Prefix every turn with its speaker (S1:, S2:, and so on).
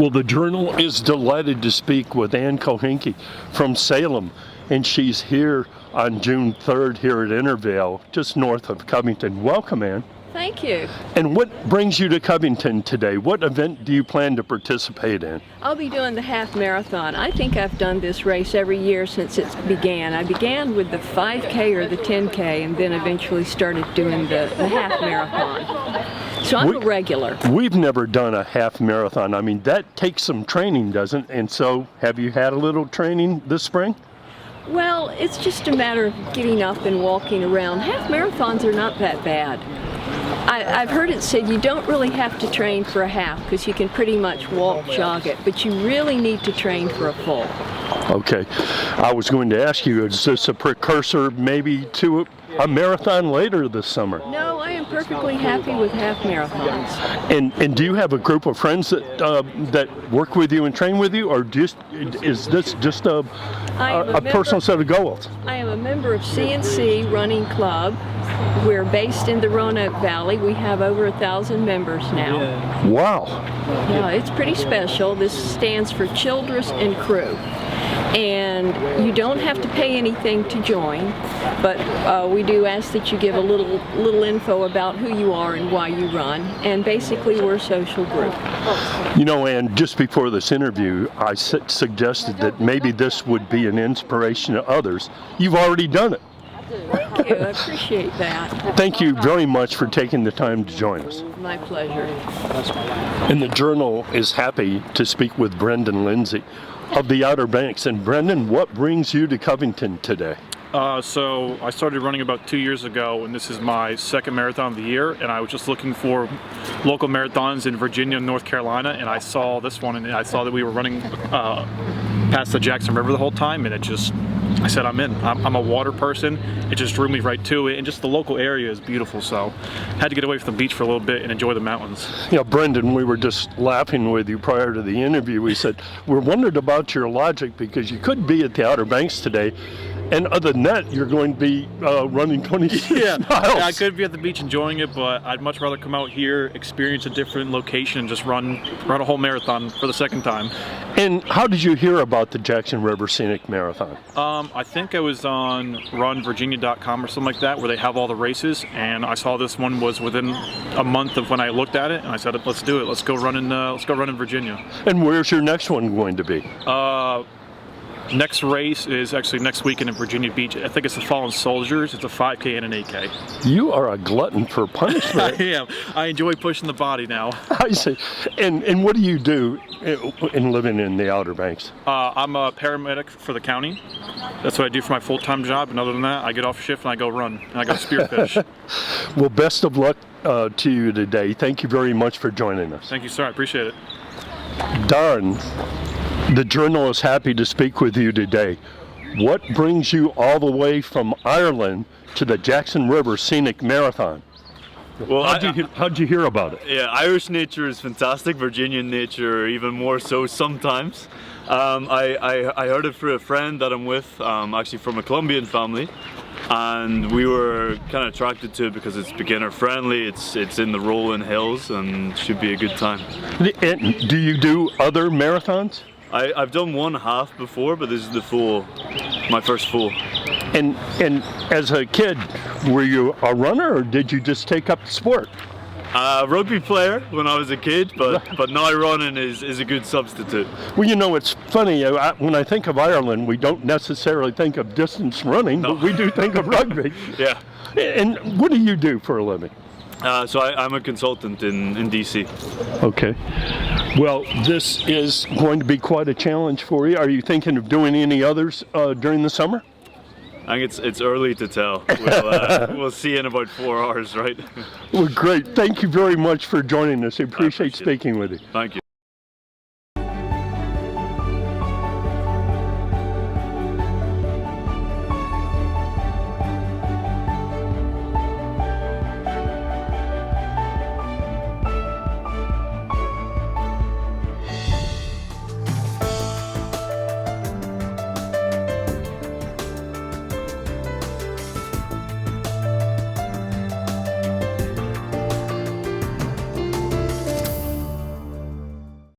S1: Well, the Journal is delighted to speak with Ann Kohinke from Salem, and she's here on June 3rd here at Intervale, just north of Covington. Welcome, Ann.
S2: Thank you.
S1: And what brings you to Covington today? What event do you plan to participate in?
S2: I'll be doing the half marathon. I think I've done this race every year since it began. I began with the 5K or the 10K and then eventually started doing the half marathon. So I'm a regular.
S1: We've never done a half marathon. I mean, that takes some training, doesn't it? And so have you had a little training this spring?
S2: Well, it's just a matter of getting up and walking around. Half marathons are not that bad. I've heard it said you don't really have to train for a half because you can pretty much walk, jog it, but you really need to train for a full.
S1: Okay. I was going to ask you, is this a precursor maybe to a marathon later this summer?
S2: No, I am perfectly happy with half marathons.
S1: And do you have a group of friends that work with you and train with you, or is this just a personal set of goals?
S2: I am a member of CNC Running Club. We're based in the Roanoke Valley. We have over 1,000 members now.
S1: Wow.
S2: Yeah, it's pretty special. This stands for Childress and Crew. And you don't have to pay anything to join, but we do ask that you give a little info about who you are and why you run. And basically, we're a social group.
S1: You know, Ann, just before this interview, I suggested that maybe this would be an inspiration to others. You've already done it.
S2: Thank you. I appreciate that.
S1: Thank you very much for taking the time to join us.
S2: My pleasure.
S1: And the Journal is happy to speak with Brendan Lindsay of the Outer Banks. And Brendan, what brings you to Covington today?
S3: So I started running about 2 years ago, and this is my second marathon of the year, and I was just looking for local marathons in Virginia and North Carolina, and I saw this one, and I saw that we were running past the Jackson River the whole time, and I said I'm in. I'm a water person. It just drew me right to it, and just the local area is beautiful, so I had to get away from the beach for a little bit and enjoy the mountains.
S1: You know, Brendan, we were just laughing with you prior to the interview. We said, we're wondering about your logic because you could be at the Outer Banks today, and other than that, you're going to be running 26 miles.
S3: Yeah, I could be at the beach enjoying it, but I'd much rather come out here, experience a different location, and just run a whole marathon for the second time.
S1: And how did you hear about the Jackson River Scenic Marathon?
S3: I think I was on runvirginia.com or something like that, where they have all the races, and I saw this one was within a month of when I looked at it, and I said, let's do it. Let's go run in Virginia.
S1: And where's your next one going to be?
S3: Next race is actually next weekend in Virginia Beach. I think it's the Fallen Soldiers. It's a 5K and an 8K.
S1: You are a glutton for punishment.
S3: I am. I enjoy pushing the body now.
S1: I see. And what do you do in living in the Outer Banks?
S3: I'm a paramedic for the county. That's what I do for my full-time job. And other than that, I get off shift and I go run. And I go spearfish.
S1: Well, best of luck to you today. Thank you very much for joining us.
S3: Thank you, sir. I appreciate it.
S1: Darn. The Journal is happy to speak with you today. What brings you all the way from Ireland to the Jackson River Scenic Marathon?
S4: Well,
S1: how'd you hear about it?
S4: Yeah, Irish nature is fantastic. Virginian nature even more so sometimes. I heard it through a friend that I'm with, actually from a Colombian family, and we were kind of attracted to it because it's beginner friendly. It's in the rolling hills and should be a good time.
S1: And do you do other marathons?
S4: I've done one half before, but this is the full, my first full.
S1: And as a kid, were you a runner or did you just take up the sport?
S4: Rugby player when I was a kid, but now running is a good substitute.
S1: Well, you know, it's funny, when I think of Ireland, we don't necessarily think of distance running, but we do think of rugby.
S4: Yeah.
S1: And what do you do for a living?
S4: So I'm a consultant in DC.
S1: Okay. Well, this is going to be quite a challenge for you. Are you thinking of doing any others during the summer?
S4: I think it's early to tell. We'll see in about 4 hours, right?
S1: Well, great. Thank you very much for joining us. I appreciate speaking with you.
S4: Thank you.